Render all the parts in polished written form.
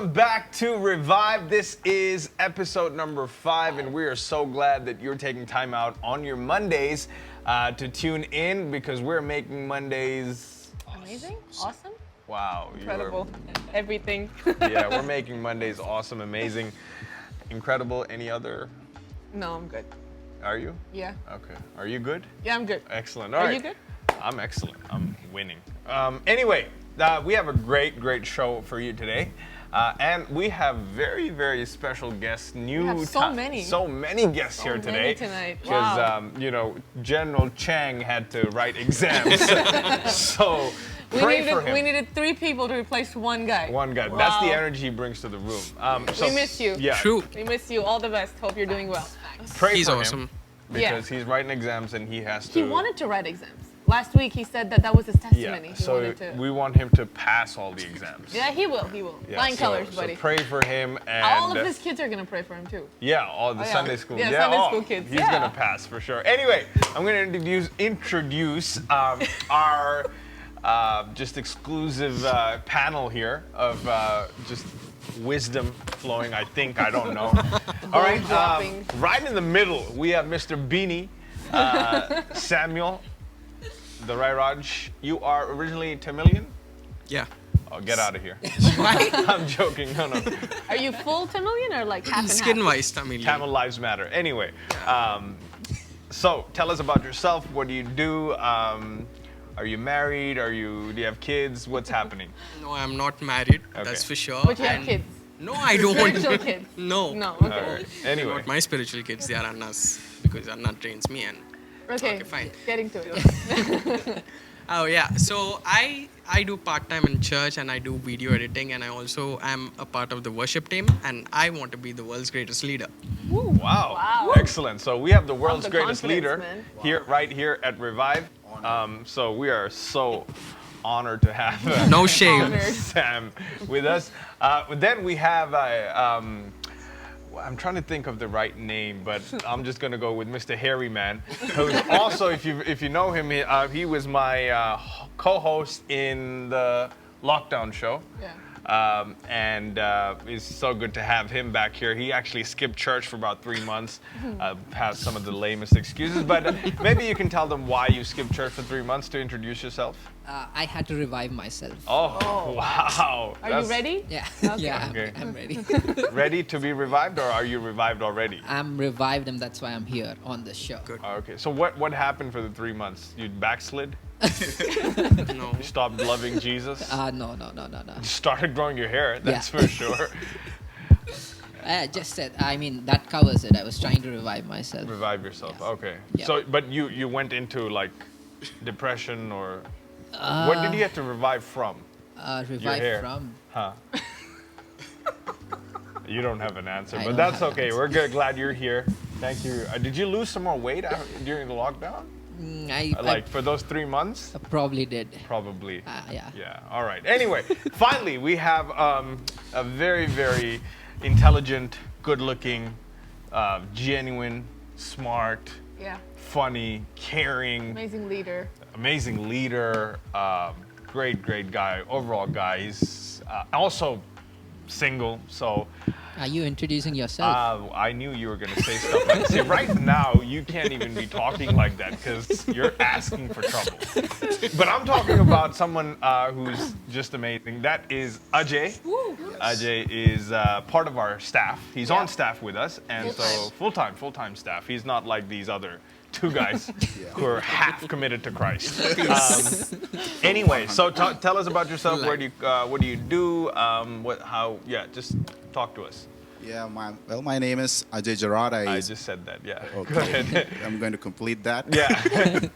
Welcome back to Revive. This is episode number 5, and we are so glad that you're taking time out on your Mondays to tune in because we're making Mondays amazing, awesome, wow, incredible, everything. Yeah, we're making Mondays awesome, amazing, incredible. Any other? No, I'm good. Are you? Yeah. Okay. Are you good? Yeah, I'm good. Excellent. All right. Are you good? I'm excellent. I'm winning. Anyway, we have a great show for you today. And we have very, very special guests. We have so many guests here today. Tonight. Because, Wow. General Chang had to write exams. So pray for him. We needed 3 people to replace one guy. One guy. Wow. That's the energy he brings to the room. We miss you. Yeah. True. We miss you. All the best. Hope you're doing well. Pray He's for awesome. him because he's writing exams and he has to. He wanted to write exams. Last week he said that was his testimony. Yeah, He so wanted to. we want him to pass all the exams. Yeah, he will. He will. Yeah, Flying colors, buddy. So pray for him, and all of his kids are gonna pray for him too. yeah, all the yeah. Sunday school. Yeah, Sunday school kids. He's gonna pass for sure. Anyway, I'm gonna introduce our just exclusive panel here of just wisdom flowing. I don't know. All right, right in the middle we have Mr. Beanie. Samuel, the Rairaj, you are originally Tamilian? Yeah. Oh, get out of here. I'm joking. No. Are you full Tamilian or like half and half? Skin-wise, Tamil. Tamil lives matter. Anyway, so tell us about yourself. What do you do? Are you married? Do you have kids? What's happening? No, I'm not married. Okay. That's for sure. But you have kids. No, I don't. Spiritual kids. No. No. All Okay. right. Anyway, Not my spiritual kids. They are Anna's because Anna trains me and. Okay. fine. Getting to it. Oh yeah. So I do part-time in church and I do video editing and I also am a part of the worship team and I want to be the world's greatest leader. wow. Wow. Excellent. So we have the world's the greatest confidence, leader man. right here at Revive. So we are so honored to have No shame. Honored. Sam with us. Then we have I'm trying to think of the right name, but I'm just gonna go with Mr. Hairy Man, who's also, if you know him, he was my co-host in the lockdown show. Yeah. And it's so good to have him back here. He actually skipped church for about 3 months, has some of the lamest excuses, but maybe you can tell them why you skipped church for 3 months to introduce yourself. I had to revive myself. Oh. Wow. Are you ready? Yeah, Okay. yeah, Okay. I'm ready. Ready to be revived, or are you revived already? I'm revived, and that's why I'm here on this show. Good. Okay, so what happened for the 3 months? You backslid? No. You stopped loving Jesus? No. You started growing your hair, that's Yeah. for sure. I just said, that covers it. I was trying to revive myself. Revive yourself, Yes. okay. Yeah. So, but you went into like depression or what did you have to revive from? Your Revive hair. from. Huh? You don't have an answer, I but don't that's have an okay. answer. We're good. Glad you're here. Thank you. Did you lose some more weight during the lockdown? I For those 3 months? probably did. Probably. Yeah. Yeah. All right. Anyway, finally, we have a very, very intelligent, good-looking, genuine, smart, Yeah. funny, caring, Amazing leader. great guy, overall guy. He's also single, so Are you introducing yourself? I knew you were going to say stuff like that. See, right now, you can't even be talking like that because you're asking for trouble. But I'm talking about someone who's just amazing. That is Ajay. Ajay is part of our staff. He's on staff with us, and so full-time staff. He's not like these other 2 guys who are half committed to Christ. Anyway, so tell us about yourself. What do you do? Just talk to us. Yeah, my name is Ajay Jarad. I just said that, yeah. Okay. Go ahead. I'm going to complete that. Yeah.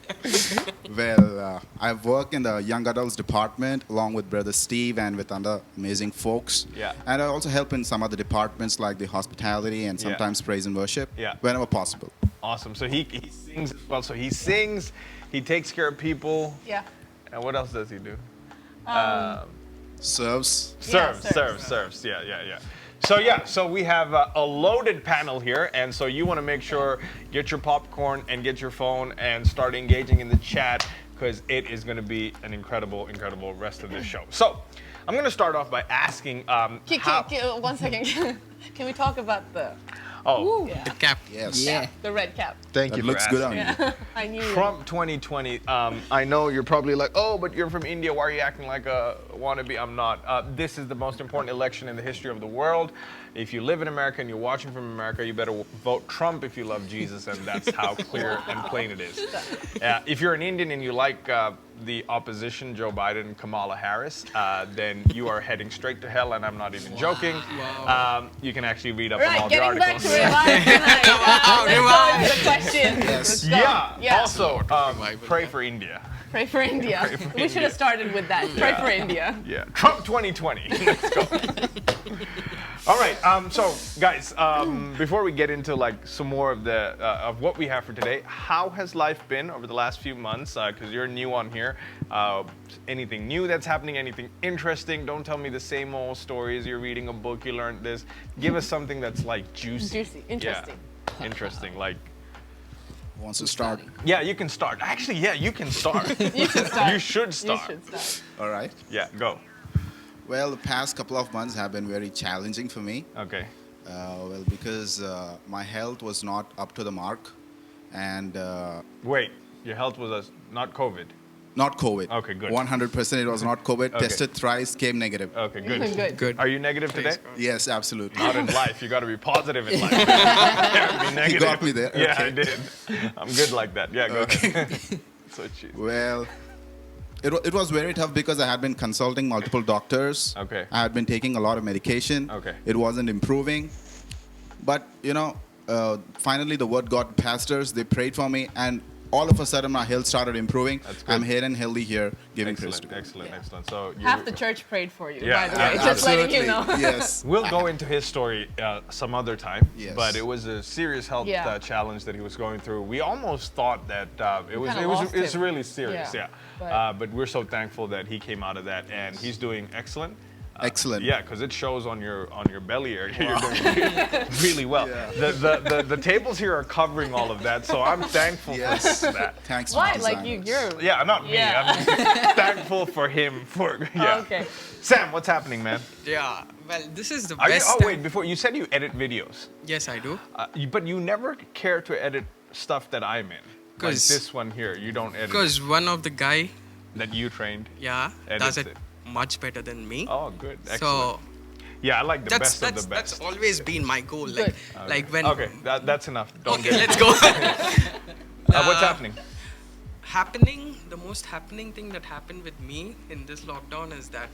Well, I work in the young adults department along with brother Steve and with other amazing folks. Yeah. And I also help in some other departments like the hospitality and sometimes praise and worship. Yeah. Whenever possible. Awesome. So he sings as well. So he sings, he takes care of people. Yeah. And what else does he do? Serves. Serves. Yeah. So we have a loaded panel here, and so you want to make sure, get your popcorn and get your phone and start engaging in the chat because it is going to be an incredible rest of this show. So I'm going to start off by asking how... 1 second. Can we talk about the Oh, The cap. Yes. Yeah. the red cap? thank That you looks for good asking. on you. I knew. Trump 2020. I know you're probably like, oh, but you're from India. Why are you acting like a wannabe? I'm not. This is the most important election in the history of the world. If you live in America and you're watching from America, you better vote Trump if you love Jesus, and that's how clear and plain it is. If you're an Indian and you like the opposition, Joe Biden and Kamala Harris, then you are heading straight to hell, and I'm not even joking. You can actually read up on Right, all the getting back articles. to revive tonight. Let's go into the questions. Yes. Let's go. Yeah. Also, pray for India. Pray for India. We should have started with that. Pray for India. Yeah. Trump 2020. Let's go. All right. So, guys, before we get into like some more of the of what we have for today, how has life been over the last few months? Because you're new on here. Anything new that's happening? Anything interesting? Don't tell me the same old stories. You're reading a book. You learned this. Give us something that's like juicy. Juicy. Interesting. Yeah. Interesting. Like. Wants to start? Yeah, you can start. Actually, yeah, you can start. You should start. You should start. You should start. All right. Yeah, go. Well, the past couple of months have been very challenging for me. Okay. Well, because my health was not up to the mark, and Wait, your health was not COVID. not COVID. Okay, good. 100% it was not COVID. Okay. Tested thrice, came negative. Okay, good. Good. Good. Are you negative today? Yes, absolutely. Not in life. You got to be positive in life. You can't be negative. got me there. Yeah, Okay. I did. I'm good like that. Yeah, go ahead. So cheap. Well, it was very tough because I had been consulting multiple doctors. Okay. I had been taking a lot of medication. Okay. It wasn't improving. But, finally the word got pastors. They prayed for me, and all of a sudden my health started improving. That's good. I'm here and healthy here, giving praise to Excellent, God. excellent. So you, Half the church prayed for you, Yeah, by the way. yeah, Just letting you know. Yes. We'll go into his story some other time. Yes. But it was a serious health Yeah. challenge that he was going through. We almost thought that kinda lost it's him. really serious. Yeah. Yeah. But we're so thankful that he came out of that, and he's doing excellent. Excellent. Yeah, because it shows on your belly area. You're doing really well. Yeah. The tables here are covering all of that, so I'm thankful Yes. for that. Thanks to Why? the Like designers. you're. Yeah, not me. Yeah. I'm thankful for him. Yeah. Okay. Sam, what's happening, man? Yeah. Well, this is the Are you, best. oh time- wait, before you said you edit videos, Yes, I do. but you never care to edit stuff that I'm in. Like 'Cause- this one here, you don't edit Because one of the guy, that you trained. yeah, Edits does it it. much better than me. Oh, good, excellent. So Yeah, I like the that's best of the that's best. always been my goal. Good. Like when. Okay, that's enough. Don't Okay, get let's go. What's happening? The most happening thing that happened with me in this lockdown is that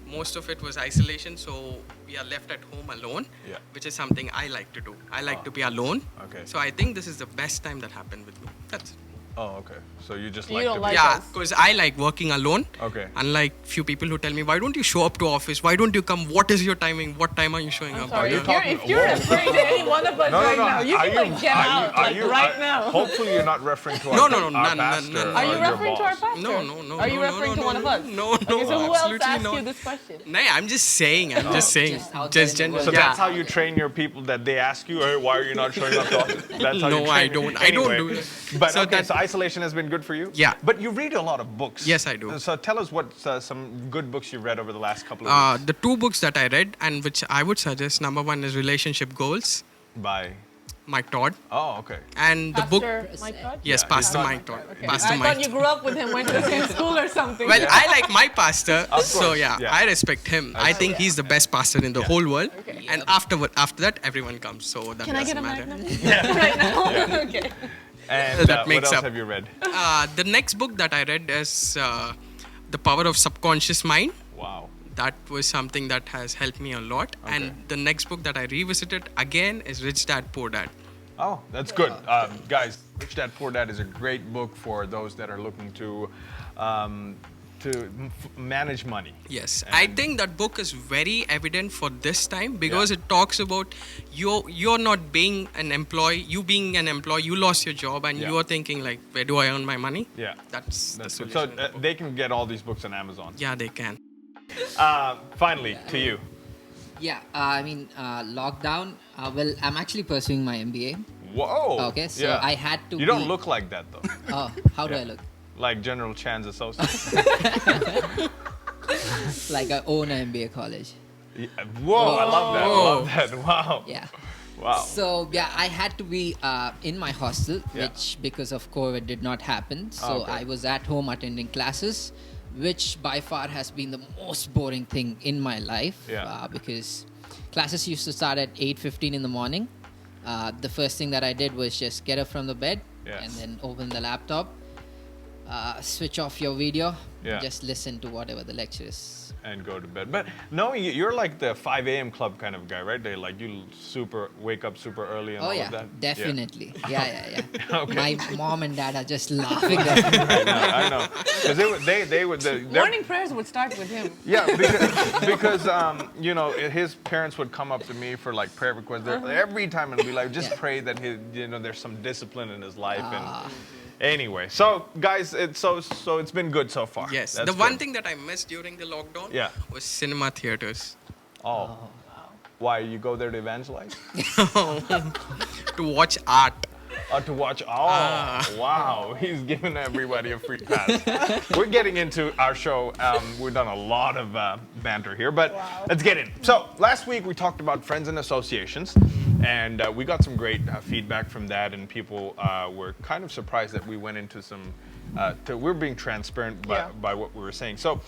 most of it was isolation, so we are left at home alone, Yeah. which is something I like to do. I like to be alone. Okay. So I think this is the best time that happened with me. That's it. Oh, okay. So you just You like don't to like be. Yeah, us. because I like working alone. Okay. Unlike few people who tell me, why don't you show up to office? Why don't you come? What is your timing? What time are you showing I'm up? sorry. you If you're, talking- if you're Whoa. referring to any one of us right now, you Are can like get out like right now. Hopefully you're not referring to our, No, our none, pastor none. or Are you your referring to our boss. pastor? No. Are you no, referring no, to one of us? No, Okay, so who else absolutely asked not. you this question? No, I'm just saying. I'm just saying. Just out there in the general. So world. that's how you train your people, that they ask you, hey, why are you not showing up to office? That's how you No, train I them. don't. I don't Anyway, do that. But So okay, that- so isolation has been good for you? Yeah. But you read a lot of books. Yes, I do. So tell us what some good books you've read over the last couple of weeks. The two books that I read and which I would suggest, number one is Relationship Goals, By, Mike Todd, oh, okay. and the book. Pastor Mike Todd? Yes, Yeah, Pastor he's Mike Todd. Okay. Pastor I Mike. thought you grew up with him, went to the same school or something. Well, I like my pastor, Of so course, yeah, yeah. I respect him. I think he's the best pastor in the whole world. Okay. And after that, everyone comes. So that Can I get doesn't a matter. magnum? Right now? Okay. And That what makes else up. have you read? The next book that I read is The Power of Subconscious Mind. Wow. That was something that has helped me a lot. Okay. And the next book that I revisited again is Rich Dad Poor Dad. Oh, that's good. Guys, Rich Dad Poor Dad is a great book for those that are looking to manage money. Yes, And- I think that book is very evident for this time because Yeah. it talks about you're not being an employee, you being an employee, you lost your job and Yeah. you are thinking like, where do I earn my money? Yeah. That's the That's good. solution. So they can get all these books on Amazon. Yeah, they can. Finally, to you. Yeah, lockdown. Well, I'm actually pursuing my MBA. Whoa. Okay, so yeah. I had to You don't be- look like that though. Oh, how do I look? Like General Chan's associate. Like I own an MBA college. Yeah. Whoa, I love that. I love that. Wow. Yeah. Wow. So yeah, I had to be in my hostel, Yeah. which because of COVID did not happen. So Okay. I was at home attending classes, which by far has been the most boring thing in my life. Yeah. Because classes used to start at 8:15 in the morning. The first thing that I did was just get up from the bed Yeah. and then open the laptop, switch off your video, Yeah. just listen to whatever the lecture is. And go to bed. But knowing you, you're like the 5 a.m. club kind of guy, right? They like you wake up super early and Oh all yeah, of that. definitely. Yeah. Okay. My mom and dad are just laughing at me. I know. Because they would. Morning prayers would start with him. Yeah, because you know, his parents would come up to me for like prayer requests. Every time and be like, just Yeah. pray that there's some discipline in his life. And anyway, so guys, it's been good so far. Yes. That's The one good. thing that I missed during the lockdown Yeah. was cinema theaters. Oh. Why you go there to evangelize? To watch art. To watch. Oh, wow. He's giving everybody a free pass. We're getting into our show. We've done a lot of banter here, but let's get in. So, last week we talked about friends and associations, and we got some great feedback from that, and people were kind of surprised that we went into some. We're being transparent by what we were saying. So,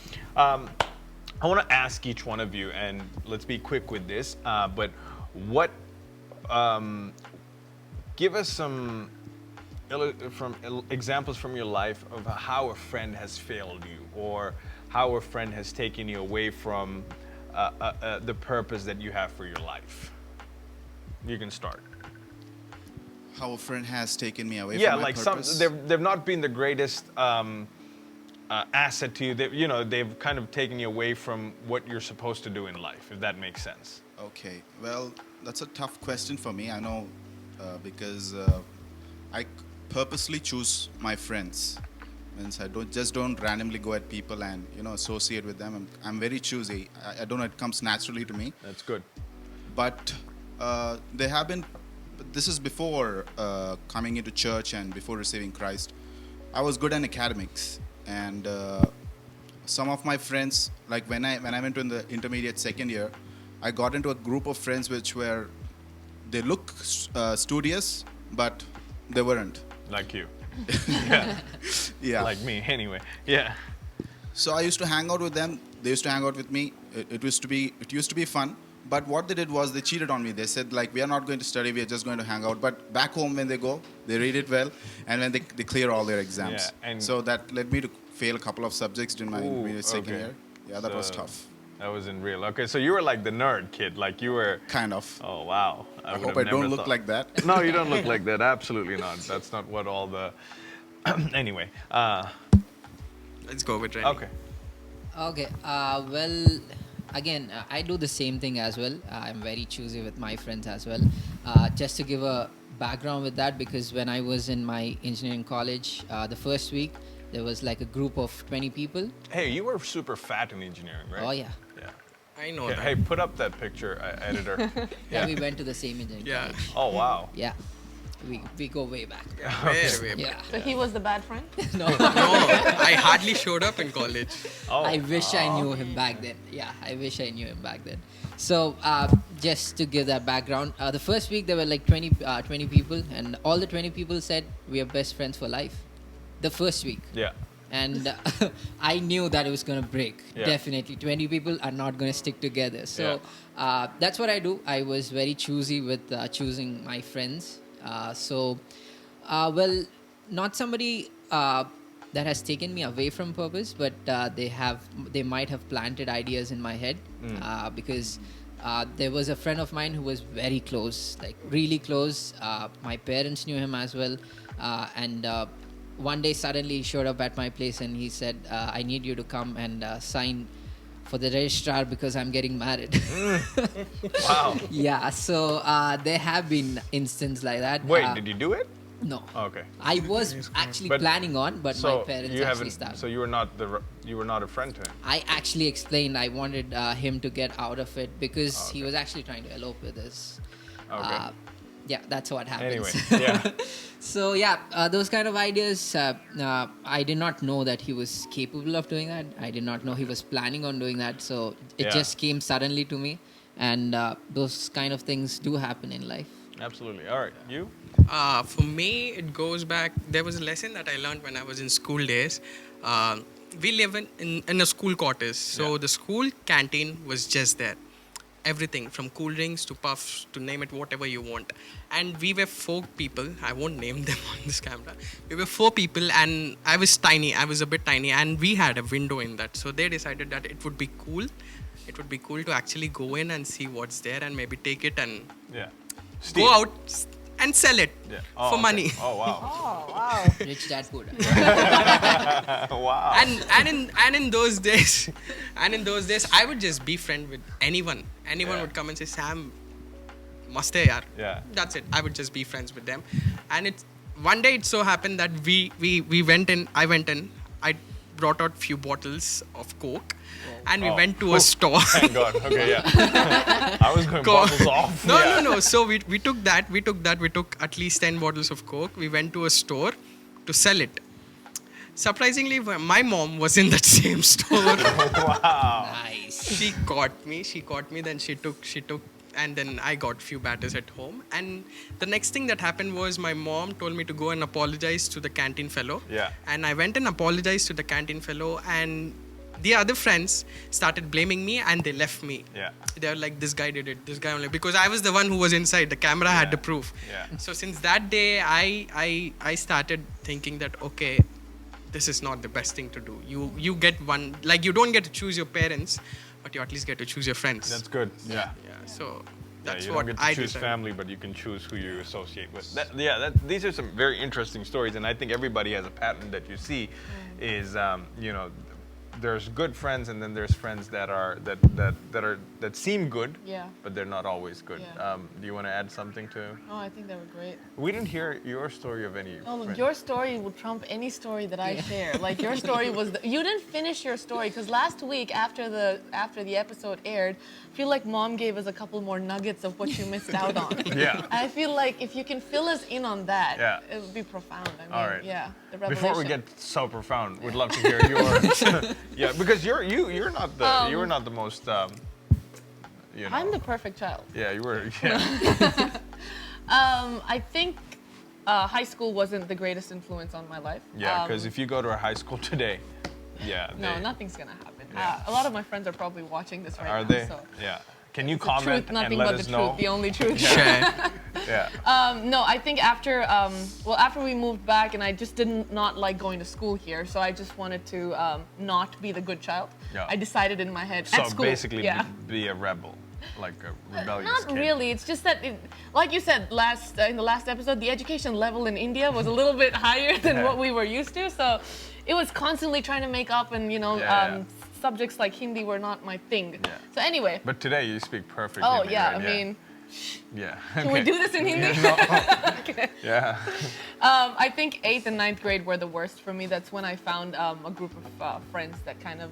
I want to ask each one of you, and let's be quick with this, but what. Give us some examples from your life of how a friend has failed you, or how a friend has taken you away from the purpose that you have for your life. You can start. How a friend has taken me away Yeah, from my like purpose. they've not been the greatest asset to you. They've kind of taken you away from what you're supposed to do in life, if that makes sense. Okay, well, that's a tough question for me. I know because I purposely choose my friends. Means I don't randomly go at people and associate with them. I'm very choosy. I don't know. It comes naturally to me. That's good. But there have been. This is before coming into church and before receiving Christ. I was good in academics, and some of my friends, like when I went in the intermediate second year, I got into a group of friends which were, they look studious, but they weren't. Like you. Yeah. Yeah. Like me, anyway. Yeah. So I used to hang out with them. They used to hang out with me. It used to be fun. But what they did was they cheated on me. They said like, we are not going to study. We are just going to hang out. But back home when they go, they read it well, and when they clear all their exams. Yeah, and so that led me to fail a couple of subjects in my intermediate second okay. year. Yeah, that was tough. That wasn't real. Okay, so you were like the nerd kid. Like you were. Kind of. Oh wow. I would hope have I don't never look thought. like that. No, you don't look like that. Absolutely not. That's not what all the. Anyway. Let's go with Rennie. Okay. Okay. Well, again, I do the same thing as well. I'm very choosy with my friends as well. Just to give a background with that, because when I was in my engineering college, the first week there was like a group of 20 people. Hey, you were super fat in engineering, right? Oh yeah. Yeah. I know Yeah, that. hey, put up that picture, editor. Yeah, we went to the same engineering Yeah. college. Oh wow. Yeah. We go way back. Way back. Yeah. So he was the bad friend? No. No, I hardly showed up in college. Oh. I wish I knew him back then. Yeah, I wish I knew him back then. So, just to give that background, the first week there were like 20 people, and all the 20 people said we are best friends for life. The first week. Yeah. And I knew that it was going to break. Yeah. Definitely. 20 people are not going to stick together. So, that's what I do. I was very choosy with choosing my friends. Well, not somebody that has taken me away from purpose, but they might have planted ideas in my head because there was a friend of mine who was very close, like really close. My parents knew him as well, and one day suddenly he showed up at my place and he said, "I need you to come and sign for the registrar because I'm getting married." Wow. Yeah, so there have been instances like that. Wait, did you do it? No. Okay. I was actually But- planning on, but my parents you actually haven't. stopped. So you were not a friend to him. I actually explained I wanted him to get out of it because he was actually trying to elope with us. Okay. yeah, that's what happens. Anyway, yeah. So yeah, those kind of ideas. I did not know that he was capable of doing that. I did not know he was planning on doing that. So it Yeah. just came suddenly to me, and those kind of things do happen in life. Absolutely. All right. You? For me, it goes back. There was a lesson that I learned when I was in school days. We live in a school quarters, so Yeah. the school canteen was just there. Everything from cool drinks to puffs to name it, whatever you want. And we were 4 people. I won't name them on this camera. We were 4 people, and I was tiny. I was a bit tiny, and we had a window in that. So they decided that it would be cool. It would be cool to actually go in and see what's there, and maybe take it and Yeah. go out and sell it Yeah. for okay. money. Oh, wow. Oh, wow. Rich dad poor dad. Wow. And in those days, I would just be friend with anyone. Anyone Yeah. would come and say, Sam, must hai yaar. Yeah. That's it. I would just be friends with them. And it's one day it so happened that we went in. I went in. I brought out few bottles of Coke, and we Oh. went to a store. Thank God. Okay, yeah. I was going bottles off. No, Yeah. no. So we took that. We took at least 10 bottles of Coke. We went to a store to sell it. Surprisingly, my mom was in that same store. Wow. Nice. She caught me. Then she took, and then I got few batters at home. And the next thing that happened was my mom told me to go and apologize to the canteen fellow. Yeah. And I went and apologized to the canteen fellow, and the other friends started blaming me, and they left me. Yeah. They were like, this guy did it, this guy only, because I was the one who was inside. The camera had the proof. Yeah. So since that day, I started thinking that, okay, this is not the best thing to do. You get one, like you don't get to choose your parents, but you at least get to choose your friends. That's good. Yeah. Yeah. So Yeah, that's you what don't get to I choose decided. family, but you can choose who you associate with. These are some very interesting stories, and I think everybody has a pattern that you see. Is there's good friends, and then there's friends that seem good, Yeah. but they're not always good. Yeah. Do you want to add something to? Oh, I think they were great. We didn't hear your story of any. Oh, friend. your story will trump any story that I share. Like your story was, you didn't finish your story because last week after the episode aired, I feel like Mom gave us a couple more nuggets of what you missed out on. Yeah. And I feel like if you can fill us in on that, Yeah. it would be profound. I mean, All right. yeah, the revelation. Before we get so profound, we'd love to hear your. Yeah, because you're not the you were not the most. I'm the perfect child. Yeah, you were. Yeah. I think high school wasn't the greatest influence on my life. Yeah, because if you go to a high school today, yeah. No, they- nothing's gonna happen. Yeah. A lot of my friends are probably watching this right Are now. they? So. Yeah. Can you The comment truth, nothing and let but us the know? truth, the only truth. Yeah. Yeah. No, I think after we moved back, and I just did not like going to school here, so I just wanted to not be the good child. Yeah. I decided in my head So at school. basically, yeah. be a rebel, like a rebellious Not kid. really. It's just that, like you said in the last episode, the education level in India was a little bit higher than what we were used to. So it was constantly trying to make up, and subjects like Hindi were not my thing. Yeah. So anyway. But today you speak perfect. Oh Hindi, yeah, right? I mean, Yeah. can we do this in Hindi? Okay. Yeah. I think 8th and 9th grade were the worst for me. That's when I found a group of friends that kind of,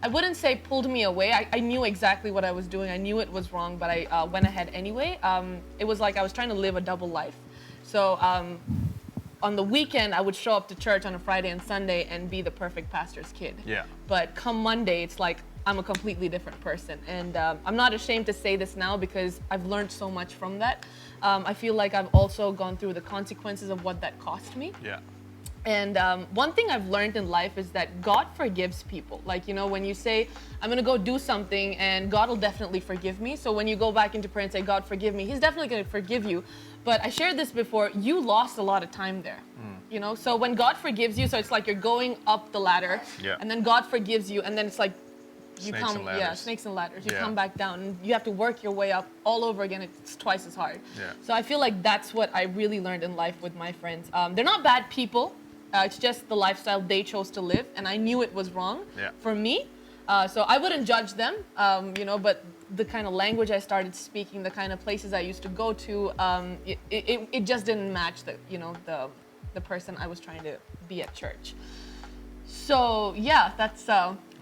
I wouldn't say pulled me away. I knew exactly what I was doing. I knew it was wrong, but I went ahead anyway. It was like I was trying to live a double life. So on the weekend, I would show up to church on a Friday and Sunday and be the perfect pastor's kid. Yeah. But come Monday, it's like I'm a completely different person. And I'm not ashamed to say this now because I've learned so much from that. I feel like I've also gone through the consequences of what that cost me. Yeah. And one thing I've learned in life is that God forgives people. Like, when you say, I'm going to go do something and God will definitely forgive me. So when you go back into prayer and say, God, forgive me, He's definitely going to forgive you. But I shared this before, you lost a lot of time there. So when God forgives you, so it's like you're going up the ladder, Yeah. and then God forgives you, and then it's like you Snakes come, and ladders. snakes and ladders. You Yeah. come back down, and you have to work your way up all over again. It's twice as hard. Yeah. So I feel like that's what I really learned in life with my friends. They're not bad people. It's just the lifestyle they chose to live, and I knew it was wrong Yeah. for me. So I wouldn't judge them, but the kind of language I started speaking, the kind of places I used to go to, it just didn't match the person I was trying to be at church. So yeah, that's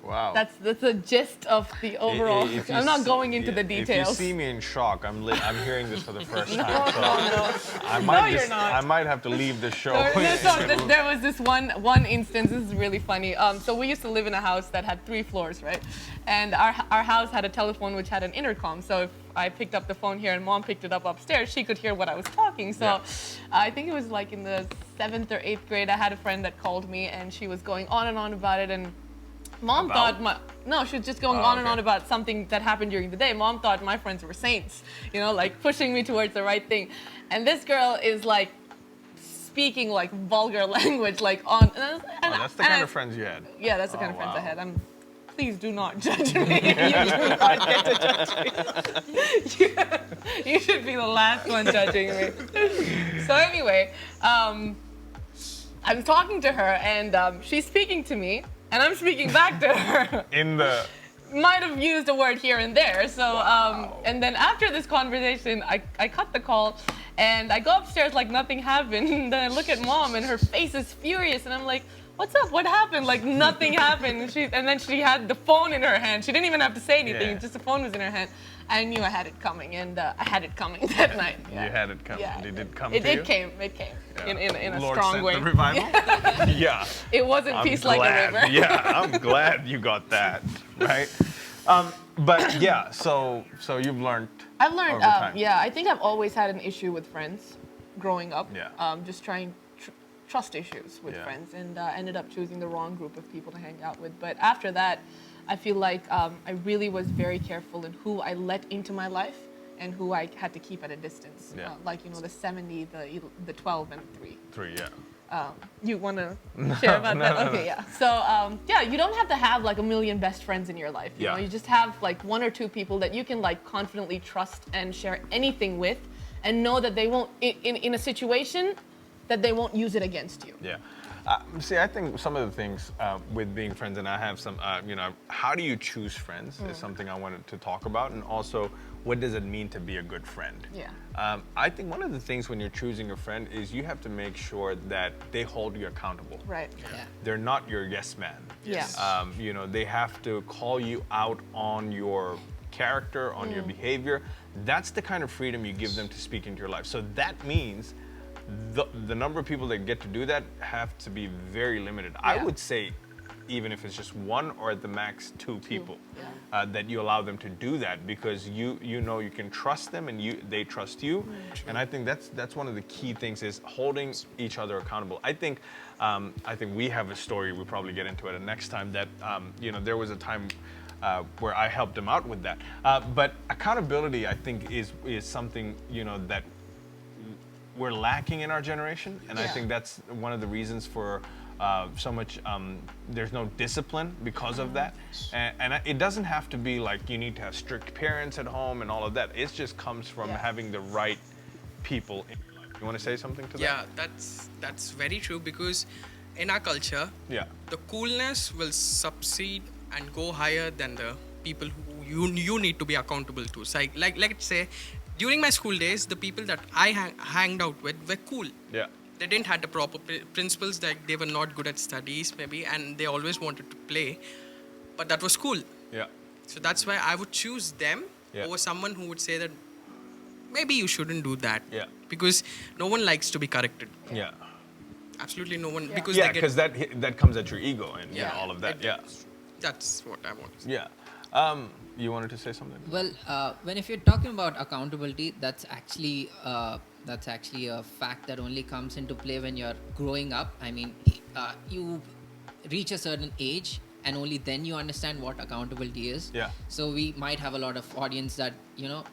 Wow. That's the gist of the overall. If you I'm not s- going into yeah, the details. If you see me in shock, I'm hearing this for the first time. No, So no. I might you're not. I might have to leave the show. There was this one instance. This is really funny. So we used to live in a house that had 3 floors, right? And our house had a telephone which had an intercom. So if I picked up the phone here and Mom picked it up upstairs, she could hear what I was talking. So Yeah. I think it was like in the 7th or 8th grade. I had a friend that called me and she was going on and on about it, and Mom About? thought she was just going Oh, on and okay. on about something that happened during the day. Mom thought my friends were saints, like pushing me towards the right thing. And this girl is like speaking like vulgar language, like on. Oh, that's the kind of friends you had. Yeah, that's the kind Oh, of friends I wow. had. Please do not judge me. You do not get to judge me. You should be the last one judging me. So anyway, I'm talking to her and she's speaking to me and I'm speaking back to her. In the Might have used a word here and there. So, and then after this conversation, I cut the call and I go upstairs like nothing happened. And then I look at Mom and her face is furious. And I'm like, what's up? What happened? Like nothing happened. And then she had the phone in her hand. She didn't even have to say anything. Yeah. Just the phone was in her hand. I knew I had it coming, and I had it coming that night. Yeah. You had it coming. Yeah. Did it come It to you? came. It came Yeah. in a Lord strong sent way. the revival? Yeah. It wasn't I'm peace glad. like a river. Yeah, I'm glad you got that, right? But yeah, so you've learned. I've learned, over time. yeah, I think I've always had an issue with friends growing up. Yeah. Just trying trust issues with Yeah. friends, and ended up choosing the wrong group of people to hang out with. But after that, I feel like I really was very careful in who I let into my life and who I had to keep at a distance. Yeah. Like, the 70, the 12, and 3. 3, yeah. You want to share about that? no, Okay, no. yeah. So, yeah, you don't have to have like a million best friends in your life. You know, Yeah. you just have like 1 or 2 people that you can like confidently trust and share anything with, and know that they won't, in a situation, that they won't use it against you. Yeah. See, I think some of the things with being friends, and I have some, how do you choose friends is something I wanted to talk about, and also what does it mean to be a good friend? Yeah. I think one of the things when you're choosing a friend is you have to make sure that they hold you accountable. Right. Yeah. They're not your yes man. Yes. They have to call you out on your character, on your behavior. That's the kind of freedom you give them to speak into your life. So that means the number of people that get to do that have to be very limited. I Yeah. would say even if it's just 1 or at the max 2 people, Yeah. that you allow them to do that, because you know you can trust them and they trust you. And I think that's one of the key things is holding each other accountable. I think we have a story, we'll probably get into it next time, that there was a time where I helped him out with that. But accountability, I think, is something that we're lacking in our generation, and I Yeah. think that's one of the reasons for so much. There's no discipline because of that, and it doesn't have to be like you need to have strict parents at home and all of that. It just comes from Yeah. having the right people in your life. You want to say something to that? Yeah, that's very true, because in our culture, Yeah. the coolness will succeed and go higher than the people who you need to be accountable to. So like let's say, during my school days, the people that I hanged out with were cool. Yeah. They didn't have the proper principles, like they were not good at studies maybe, and they always wanted to play, but that was cool. Yeah. So that's why I would choose them Yeah. over someone who would say that maybe you shouldn't do that. Yeah. Because no one likes to be corrected. Yeah. Absolutely no one. Yeah. Because Yeah, they because get, that comes at your ego and Yeah. all of that. It- Yeah. That's what I want to say. Yeah. You wanted to say something? Well, if you're talking about accountability, that's actually a fact that only comes into play when you're growing up. I mean, you reach a certain age, and only then you understand what accountability is. Yeah. So we might have a lot of audience that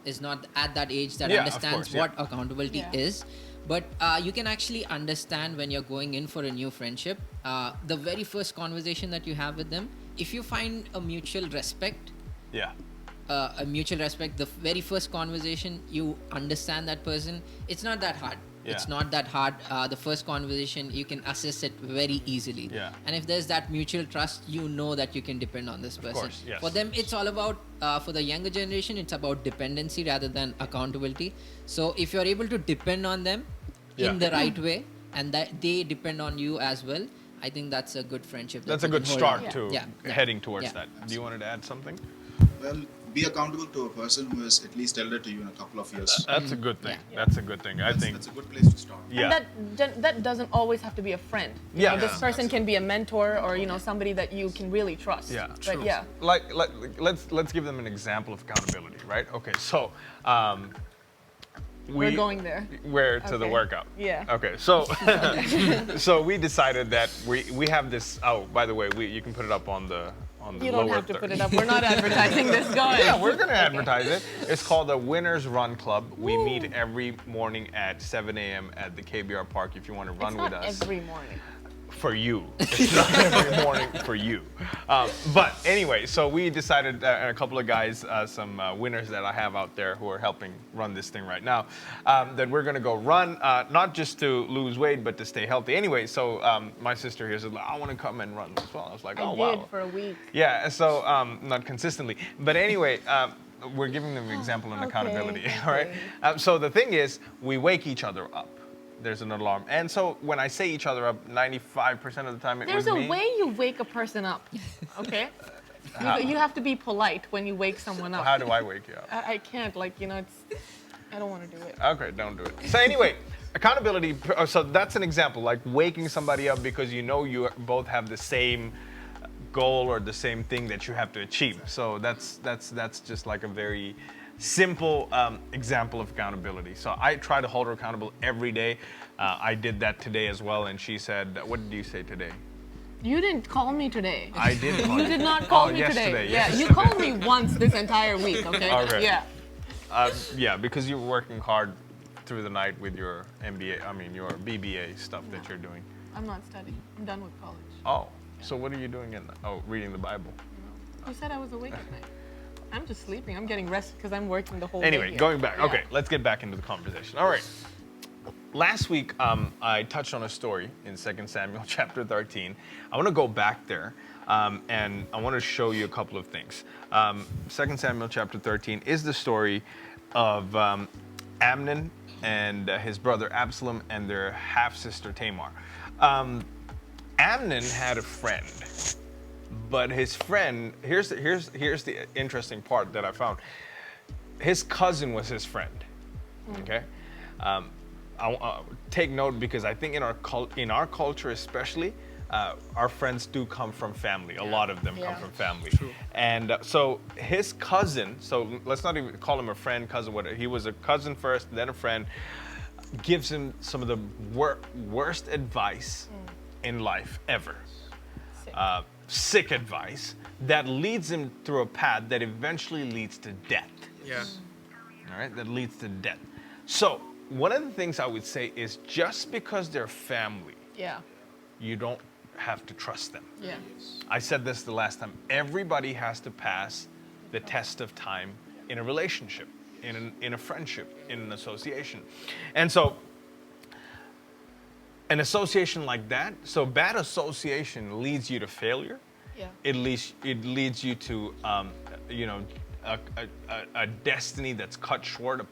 is not at that age that Yeah, of understands course, yeah. what accountability Yeah. is. But you can actually understand when you're going in for a new friendship. The very first conversation that you have with them, if you find a mutual respect, Yeah. the very first conversation, you understand that person, it's not that hard. It's Yeah. not that hard. The first conversation, you can assess it very easily. Yeah. And if there's that mutual trust, you know that you can depend on this person. course, yes. For them, it's all about, for the younger generation, it's about dependency rather than accountability. So if you're able to depend on them Yeah. in the right way, and that they depend on you as well, I think that's a good friendship. That's that a we good can hold start on. to Yeah. heading towards Yeah. that. Do you want to add something? Well, be accountable to a person who is at least elder to you in a couple of years. That's a good thing. Yeah. That's a good thing. I think. That's a good place to start. Yeah. And that doesn't always have to be a friend. You Yeah. know, this person can be a mentor or somebody that you can really trust. Yeah. But True. yeah. Like let's give them an example of accountability, right? Okay, so We're going there. We're to the Okay. workout. Yeah. Okay, so so we decided that we have this. Oh, by the way, you can put it up on the You don't lower have to third. put it up. We're not advertising this. Go ahead. Yeah, we're gonna advertise it. It's called the Winners Run Club. We meet every morning at 7 a.m. at the KBR Park. If you want to run It's with not us. every morning. For you. It's not every morning for you. But anyway, so we decided, a couple of guys, some winners that I have out there who are helping run this thing right now, that we're going to go run, not just to lose weight, but to stay healthy. Anyway, so my sister here said, I want to come and run as well. I was like, oh, I wow. did for a week. Yeah, so not consistently. But anyway, we're giving them an example and accountability, all right? So the thing is, we wake each other up. There's an alarm. And so when I say each other up, 95% of the time it There's was a me. way you wake a person up, okay? You have to be polite when you wake someone up. How do I wake you up? I can't, I don't want to do it. Okay, don't do it. So anyway, accountability, so that's an example, like waking somebody up because you know you both have the same goal or the same thing that you have to achieve. So that's just like a very simple example of accountability. So I try to hold her accountable every day. I did that today as well, and she said, what did you say today? You didn't call me today. I did call You did not call me yesterday, today. Yeah, you yesterday. called me once this entire week, okay? Okay. Yeah. Yeah, because you're working hard through the night with your your BBA stuff that you're doing. I'm not studying. I'm done with college. Oh, so what are you doing reading the Bible? You said I was awake at night. I'm just sleeping. I'm getting rested because I'm working the whole day. Anyway, here. going back. Yeah. Okay, let's get back into the conversation. All right. Last week, I touched on a story in 2 Samuel chapter 13. I want to go back there, and I want to show you a couple of things. 2 Samuel chapter 13 is the story of Amnon and his brother Absalom and their half-sister Tamar. Amnon had a friend. But his friend, here's the interesting part that I found. His cousin was his friend. Okay, take note because I think in our culture especially, our friends do come from family. A lot of them come from family. True. And so his cousin, so let's not even call him a friend, cousin. Whatever. He was a cousin first, then a friend. Gives him some of the worst advice in life ever. Sick advice that leads him through a path that eventually leads to death. Yeah. All right, that leads to death. So one of the things I would say is just because they're family, Yeah. you don't have to trust them. Yeah. I said this the last time. Everybody has to pass the test of time in a relationship, in a friendship, in an association. And so an association like that, so bad association leads you to failure. Yeah. It leads you to a destiny that's cut short,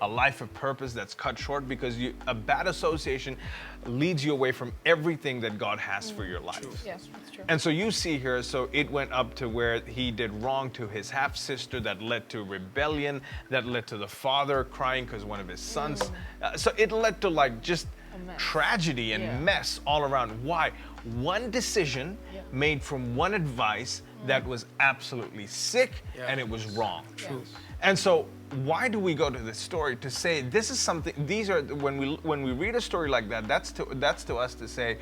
a life of purpose that's cut short because a bad association leads you away from everything that God has for your life. Yes, that's true. And so you see here, so it went up to where he did wrong to his half-sister that led to rebellion, that led to the father crying because one of his sons. So it led to like just mess. tragedy and mess all around. Why? One decision made from one advice that was absolutely sick and it was wrong. True. And so why do we go to this story to say this is something? These are when we read a story like that. That's to us to say,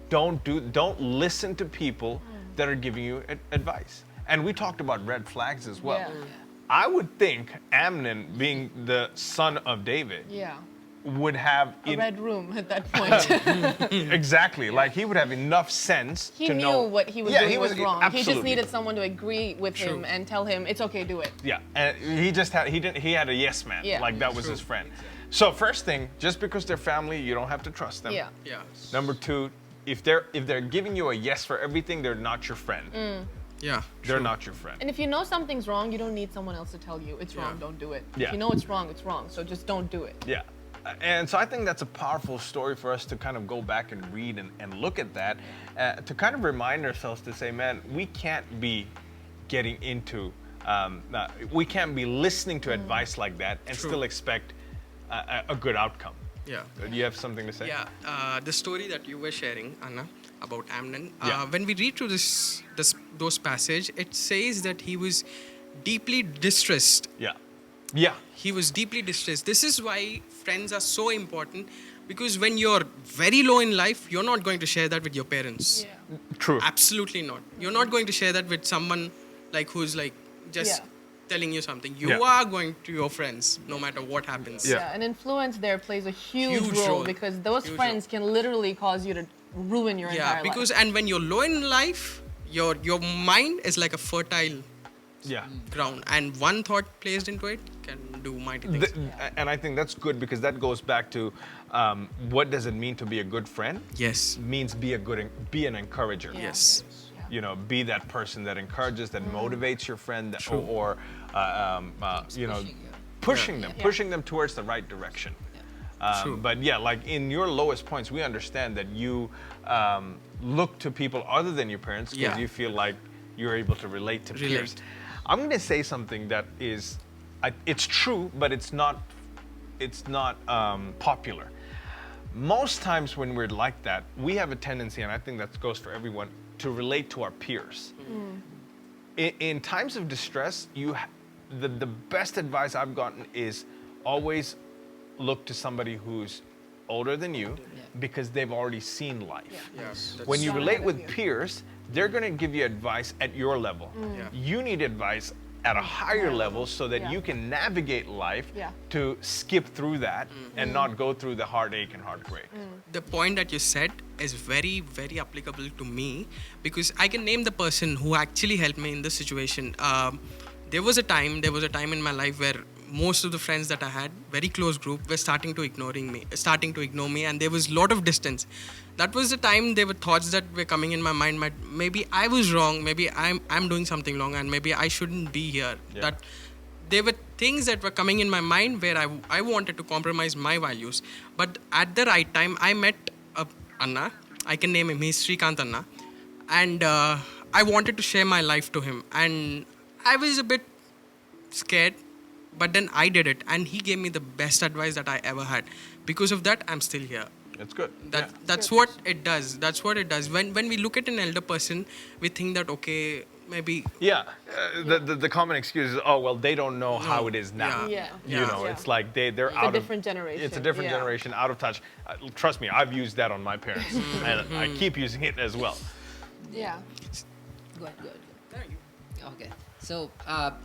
don't listen to people that are giving you advice. And we talked about red flags as well. Yeah. I would think Amnon, being the son of David, Yeah. would have A red room at that point. exactly like he would have enough sense He to knew know what he was Yeah, doing he was wrong. He just absolutely. needed someone to agree with him and tell him it's okay, do it. Yeah, and he had a yes man. Yeah. Like that was his friend. So first thing, just because they're family, you don't have to trust them. Yeah. Yeah. Number two, if they're giving you a yes for everything, they're not your friend. Yeah. They're not your friend. And if you know something's wrong, you don't need someone else to tell you it's wrong, don't do it. Yeah. If you know it's wrong, so just don't do it. Yeah. And so I think that's a powerful story for us to kind of go back and read and look at that, to kind of remind ourselves to say, man, we can't be getting into, we can't be listening to advice like that and True. still expect a good outcome. Yeah. Do you have something to say? Yeah, the story that you were sharing, Anna, about Amnon. Yeah. When we read through those passage, it says that he was deeply distressed. Yeah. Yeah. He was deeply distressed. This is why friends are so important, because when you're very low in life, you're not going to share that with your parents. Yeah. True. Absolutely not. You're not going to share that with someone like who's like just Yeah. telling you something. You Yeah. are going to your friends no matter what happens. Yeah. Yeah, and influence there plays a huge, Huge role, role. because those Huge friends can literally cause you to ruin your Yeah, entire because life. and when you're low in life, your mind is like a fertile Yeah. ground, and one thought placed into it can do mighty things. And I think that's good because that goes back to what does it mean to be a good friend? Yes. Means be an encourager. Yeah. Yes. You know, be that person that encourages, that motivates your friend, True. or you know, pushing you. pushing them towards the right direction. True. But yeah, like in your lowest points, we understand that you look to people other than your parents because Yeah. you feel like you're able to relate to peers. Relate. I'm going to say something that is, it's true, but it's not popular. Most times when we're like that, we have a tendency, and I think that goes for everyone, to relate to our peers. In times of distress, the best advice I've gotten is always look to somebody who's older than you because they've already seen life. Yes. When you Yeah. relate with peers, they're going to give you advice at your level. Yeah. You need advice at a higher level so that Yeah. you can navigate life Yeah. to skip through that and not go through the heartache and heartbreak. The point that you said is very, very applicable to me, because I can name the person who actually helped me in this situation. There was a time in my life where most of the friends that I had, very close group, were starting to ignore me, and there was a lot of distance. That was the time there were thoughts that were coming in my mind. Maybe I was wrong. Maybe I'm doing something wrong, and maybe I shouldn't be here. Yeah. That there were things that were coming in my mind where I wanted to compromise my values. But at the right time, I met Anna. I can name him. He's Srikant Anna, and I wanted to share my life to him, and I was a bit scared. But then I did it, and he gave me the best advice that I ever had. Because of that, I'm still here. It's good. That's what it does. That's what it does. When we look at an elder person, we think that, okay, maybe Yeah, the common excuse is, oh well, they don't know how it is now. Yeah. You Yeah. know, Yeah. it's like they're It's a out different of. generation. It's a different Yeah. generation, out of touch. Trust me, I've used that on my parents, and I keep using it as well. Yeah. Go ahead. Okay. So,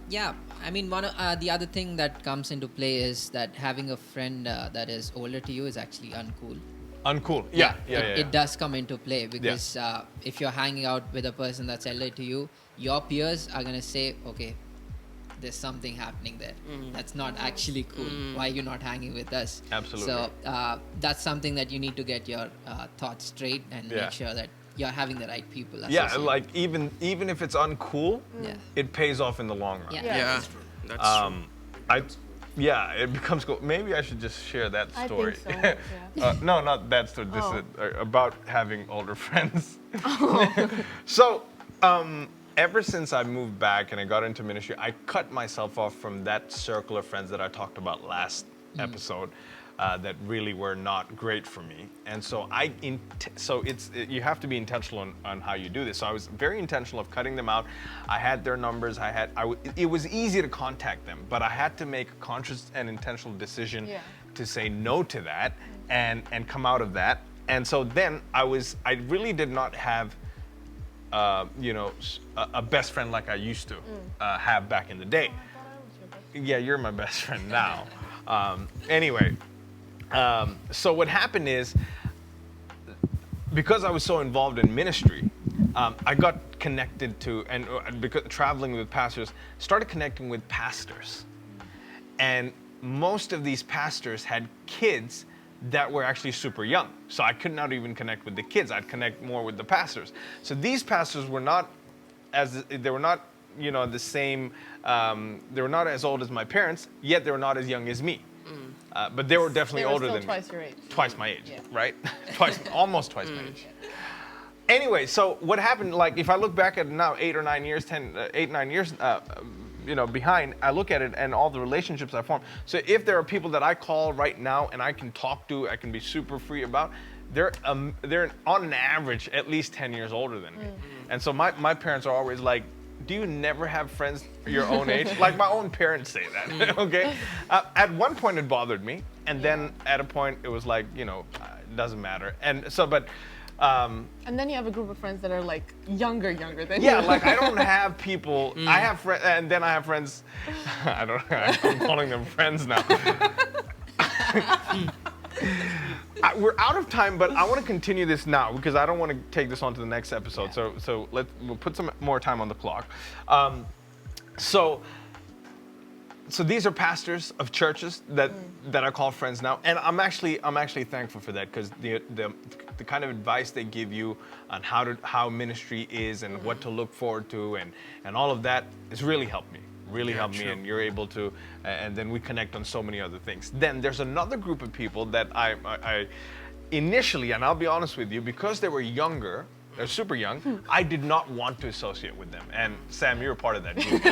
yeah, I mean, the other thing that comes into play is that having a friend that is older to you is actually uncool. Uncool. It does come into play because if you're hanging out with a person that's elder to you, your peers are going to say, okay, there's something happening there. That's not actually cool. Why are you not hanging with us? Absolutely. So that's something that you need to get your thoughts straight and Yeah. make sure that you're having the right people. Yeah, associated. like even if it's uncool, Yeah. it pays off in the long run. Yeah. yeah, that's true. It becomes cool. Maybe I should just share that I story. think so. Yeah. No, not that story. This Oh. is about having older friends. So, ever since I moved back and I got into ministry, I cut myself off from that circle of friends that I talked about last episode. That really were not great for me, and so you have to be intentional on how you do this. So I was very intentional of cutting them out. I had their numbers. It was easy to contact them, but I had to make a conscious and intentional decision to say no to that and come out of that. And so then I really did not have a best friend like I used to have back in the day. Yeah, you're my best friend now. Anyway. So what happened is, because I was so involved in ministry, I got connected to, and because traveling with pastors, started connecting with pastors. And most of these pastors had kids that were actually super young. So I could not even connect with the kids. I'd connect more with the pastors. So these pastors were not the same, they were not as old as my parents, yet they were not as young as me. but they were definitely They were older still than twice me. your age. Twice my age, Yeah. right? Almost twice my age. Anyway, so what happened? Like, if I look back at it now, 8 or 9 years, 9 years, behind, I look at it and all the relationships I formed. So if there are people that I call right now and I can talk to, I can be super free about, they're on an average at least 10 years older than me. And so my parents are always like, do you never have friends your own age? Like, my own parents say that, okay? At one point it bothered me, and then at a point it was like, it doesn't matter. And so, but... and then you have a group of friends that are like younger than yeah, you. like I don't have people. I have friends, and then I have friends. I'm calling them friends now. We're out of time, but I want to continue this now because I don't want to take this on to the next episode. Yeah. So we'll put some more time on the clock. So these are pastors of churches that I call friends now, and I'm actually thankful for that, because the kind of advice they give you on how ministry is and what to look forward to and all of that has really helped me. Helped me, and you're able to, and then we connect on so many other things. Then there's another group of people that I initially, and I'll be honest with you, because they were younger. They're super young. I did not want to associate with them. And Sam, you're a part of that group.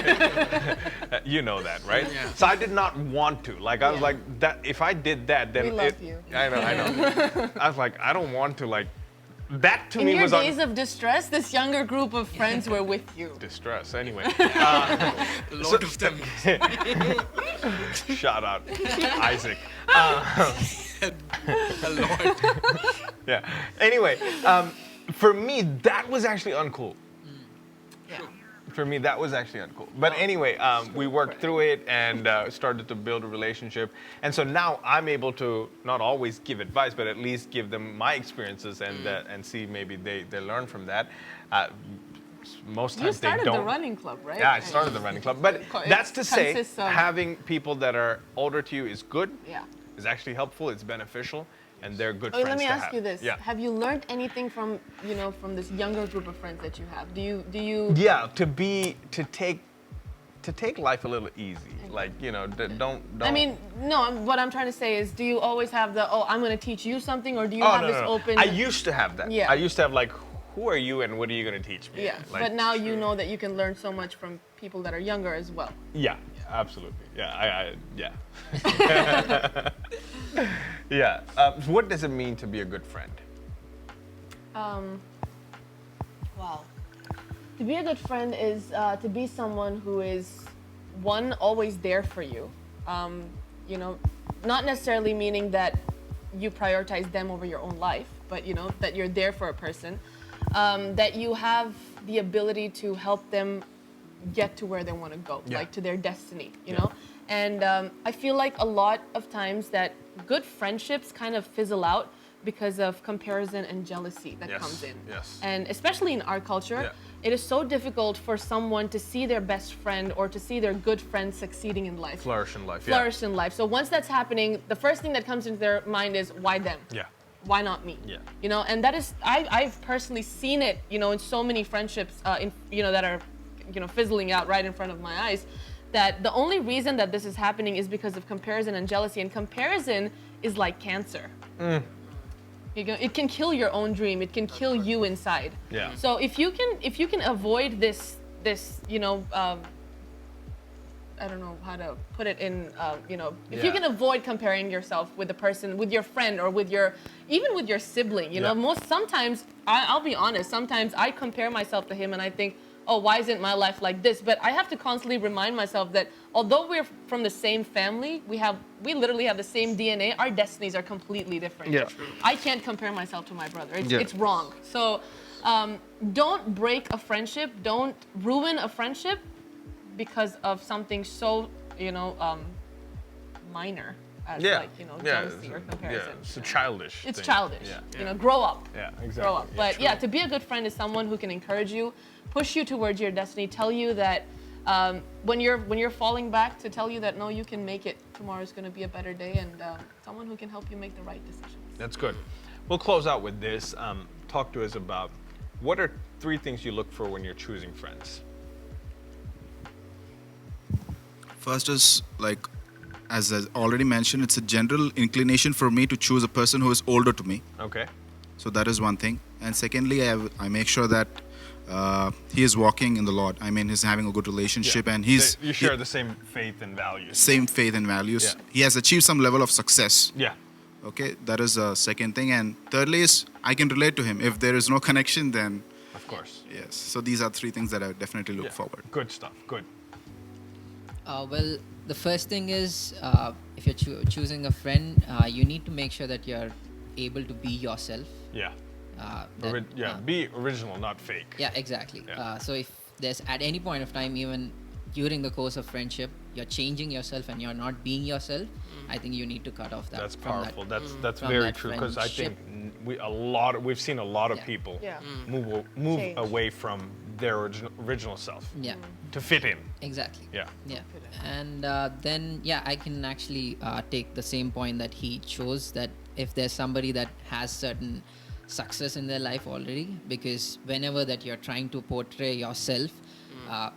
You know that, right? Yeah. So I did not want to. Like, I was like, that. If I did that, then We love you. I know. I was like, I don't want to. Like, that to In me your was days of distress, this younger group of friends were with you. distress. Anyway, A lot of them. shout out Isaac. A lot. Yeah. Anyway, for me, that was actually uncool. Yeah. For me, that was actually uncool. But anyway, we worked through it and started to build a relationship. And so now I'm able to not always give advice, but at least give them my experiences and see maybe they learn from that. Most You times they started don't. the running club, right? Yeah, I started the running club. But It that's to say, consists of- having people that are older to you is good. Yeah. Is actually helpful. It's beneficial, and they're good Oh, friends let me to ask have. you this: Yeah. have you learned anything from this younger group of friends that you have? Do you? Yeah, to take life a little easy. Like, don't. I mean, no. What I'm trying to say is, do you always have the I'm going to teach you something, or do you Oh, have no, this no. open? I used to have that. Yeah. I used to have like, who are you and what are you going to teach me? Yeah, Like, but now you know that you can learn so much from people that are younger as well. Yeah, absolutely. Yeah, yeah. Yeah. What does it mean to be a good friend? Wow. To be a good friend is to be someone who is, one, always there for you. Not necessarily meaning that you prioritize them over your own life, but that you're there for a person. That you have the ability to help them get to where they want to go, Yeah. like to their destiny, you know? And I feel like a lot of times that good friendships kind of fizzle out because of comparison and jealousy that Yes, comes in. yes. And especially in our culture, Yeah. it is so difficult for someone to see their best friend or to see their good friend succeeding in life. Flourish in life. Flourish in life. So once that's happening, the first thing that comes into their mind is, why them? Yeah. Why not me? Yeah. And that is, I've personally seen it, in so many friendships, that are, fizzling out right in front of my eyes, that the only reason that this is happening is because of comparison and jealousy. And comparison is like cancer. It can kill your own dream. It can kill you inside. Yeah. So if you can avoid this, I don't know how to put it in, if you Yeah. can avoid comparing yourself with a person, with your friend, or even with your sibling, Yeah. sometimes, I'll be honest, sometimes I compare myself to him and I think, oh, why isn't my life like this? But I have to constantly remind myself that although we're from the same family, we literally have the same DNA, our destinies are completely different. Yeah. I can't compare myself to my brother. Yeah. It's wrong. So don't break a friendship, don't ruin a friendship because of something so, minor as jealousy or comparison. Yeah, it's a childish. It's thing. childish. Yeah. Grow up. Yeah, exactly. Grow up. But yeah, to be a good friend is someone who can encourage you, push you towards your destiny, tell you that when you're falling back, to tell you that no, you can make it. Tomorrow's going to be a better day, and someone who can help you make the right decisions. That's good. We'll close out with this. Talk to us about what are 3 things you look for when you're choosing friends? First is like as I already mentioned, it's a general inclination for me to choose a person who is older to me. Okay. So that is one thing. And secondly, I make sure that he is walking in the Lord. I mean, he's having a good relationship, and You share the same faith and values. same faith and values. Yeah. He has achieved some level of success. Yeah. Okay, that is a second thing. And thirdly is I can relate to him. If there is no connection, then Of course. yes. So these are three things that I definitely look Yeah. forward. Good stuff. Good. Well, the first thing is if you're choosing a friend, you need to make sure that you're able to be yourself. Yeah. That, Be original, not fake. Yeah, exactly. Yeah. So if there's at any point of time, even during the course of friendship, you're changing yourself and you're not being yourself, I think you need to cut off that. That's from powerful. That, That's from very that true because I think friendship. we've seen a lot of Yeah. people Yeah. move Change. away from their original self Yeah, to fit in. exactly. Yeah. Yeah, and then I can actually take the same point that he chose, that if there's somebody that has certain success in their life already, because whenever that you're trying to portray yourself,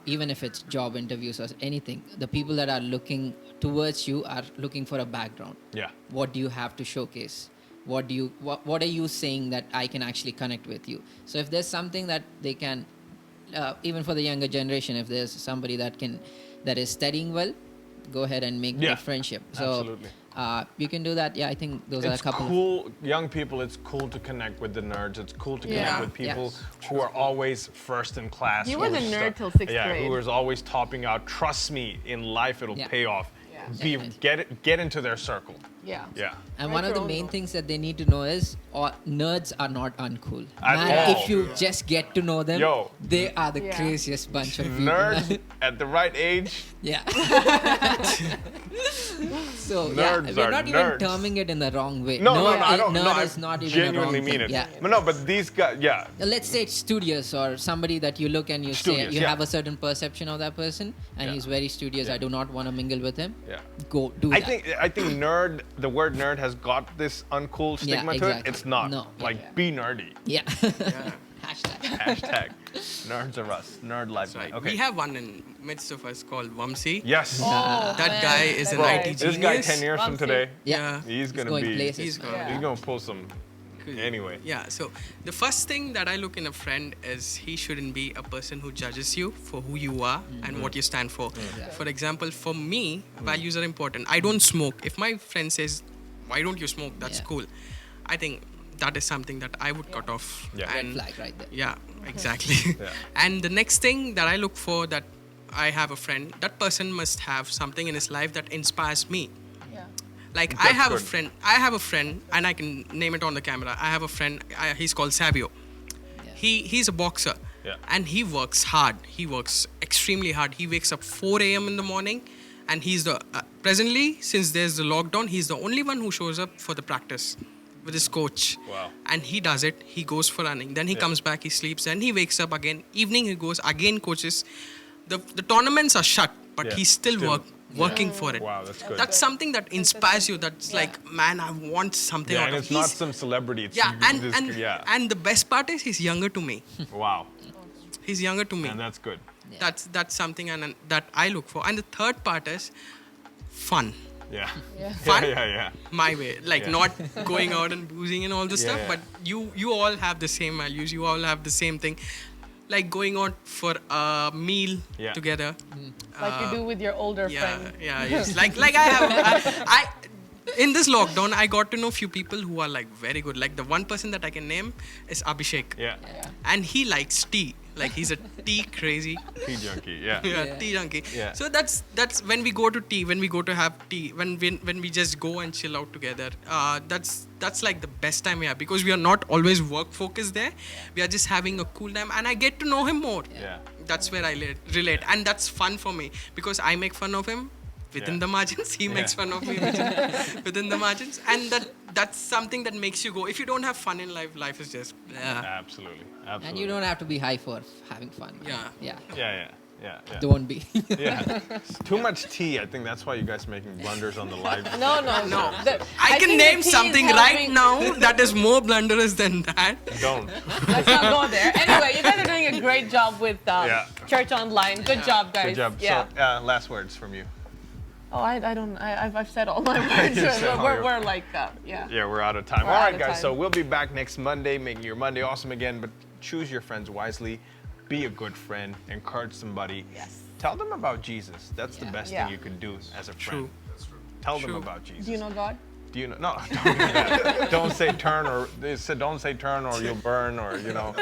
even if it's job interviews or anything, the people that are looking towards you are looking for a background. Yeah. What do you have to showcase? What are you saying that I can actually connect with you? So if there's something that they can, even for the younger generation, if there's somebody that is studying well, go ahead and make Yeah, that friendship. So absolutely. you can do that. Yeah, I think those are a It's couple. cool, young people. It's cool to connect with the nerds. It's cool to connect Yeah. with people Yeah. who are always first in class. You who were are the stu- nerd till sixth yeah, grade. who is always topping out. Trust me, in life it'll Yeah. pay off. Yeah. Get into their circle. Yeah. Yeah. And Write one of your the own main notes. things that they need to know is nerds are not uncool. At Man, all. if you just get to know them, Yo. they are the Yeah. craziest bunch of people. Nerds at the right age. Yeah. So Nerds we're are not even nerds. terming it in the wrong way. No, I don't. Nerd No, I is not even a wrong genuinely mean thing. it. Yeah. But no, but these guys, yeah. Let's say it's studious or somebody that you look and you Studious, say you yeah. have a certain perception of that person and Yeah. he's very studious. Yeah. I do not want to mingle with him. Yeah. Go do I that. think nerd. The word nerd has got this uncool stigma to it. exactly. It's not. No. Like Yeah. be nerdy. Yeah. Hashtag. Hashtag nerds are us. Nerd life. Right. Okay. We have one in midst of us called Vamsi. Yes. Oh, That man, guy is that an guy. IT This guy genius. 10 years from Vamsi. today, Yeah. he's gonna going be. places. He's gonna Yeah. He's gonna pull some. Anyway. Yeah, so the first thing that I look in a friend is he shouldn't be a person who judges you for who you are and what you stand for. For example, for me, values are important. I don't smoke. If my friend says, "Why don't you smoke?" That's Yeah. cool. I think that is something that I would cut off. Yeah. Red And flag right there. yeah, exactly. Yeah. And the next thing that I look for that I have a friend, that person must have something in his life that inspires me. Yeah. Like That's I have good. a friend, and I can name it on the camera. I have a friend. He's called Savio. Yeah. He's a boxer, Yeah. and he works hard. He works extremely hard. He wakes up 4 a.m. in the morning, and he's the presently since there's the lockdown, he's the only one who shows up for the practice with his coach. Wow. And he does it. He goes for running. Then he comes back. He sleeps. Then he wakes up again. Evening he goes again. Coaches. The tournaments are shut, but Yeah. he's still working for it. Wow, that's good. That's something that inspires you. That's like, man, I want something Yeah, out and of it's not He's- some celebrity. It's Yeah, this, and yeah. and the best part is he's younger to me. Wow, He's younger to me. and that's good. That's something and that I look for. And the third part is fun. Yeah. Yeah. Fun? Yeah. My way, like Yeah. not going out and boozing and all this Yeah, stuff, yeah. but you all have the same values. You all have the same thing, like going out for a meal Yeah. together. Like you do with your older Yeah, friend. yes. like I have I in this lockdown I got to know few people who are like very good. Like the one person that I can name is Abhishek, Yeah. and he likes tea. Like he's a tea crazy. Tea junkie. Yeah. Yeah, tea junkie. Yeah. So that's when we go to tea, when we go to have tea, when we just go and chill out together. That's like the best time we have, because we are not always work focused there. We are just having a cool time, and I get to know him more. Yeah. That's where I relate, and that's fun for me because I make fun of him within Yeah. the margins. He makes fun of me within the margins, and that's something that makes you go. If you don't have fun in life, life is just Absolutely. Absolutely. And you don't have to be high for having fun. Yeah. Yeah. Yeah. Don't be. Yeah. Too much tea. I think that's why you guys making blunders on the live. No. I can think name the tea is something right helping- now that is more blunderous than that. Don't. Let's not go there. Anyway, you guys are doing a great job with Yeah. Church Online. Good job, guys. Good job. Yeah. So, last words from you. Oh, I don't. I've said all my words. You said all your- We're like, yeah. Yeah, we're out of time. We're All out right, of guys. time. So we'll be back next Monday, making your Monday awesome again. But choose your friends wisely. Be a good friend. Encourage somebody. Yes. Tell them about Jesus. That's the best Yeah. thing you can do as a True. friend. Tell them True. about Jesus. Do you know God? Do you know? No, don't do that. Don't say turn or they said don't say turn or you'll burn or No.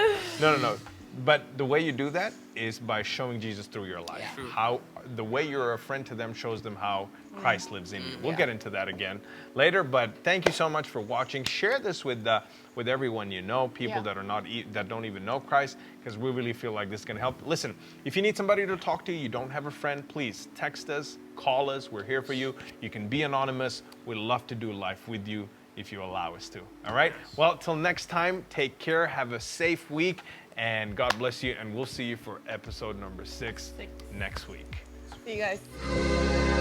But the way you do that is by showing Jesus through your life. Yeah. True. How the way you're a friend to them shows them how Christ lives in you. We'll Yeah. get into that again later. But thank you so much for watching. Share this with everyone you know, people Yeah. that are not that don't even know Christ, because we really feel like this can help. Listen, if you need somebody to talk to, you don't have a friend, please text us, call us. We're here for you. You can be anonymous. We'd love to do life with you if you allow us to. All right? Well, till next time, take care. Have a safe week, and God bless you. And we'll see you for episode number 6 next week. See you guys.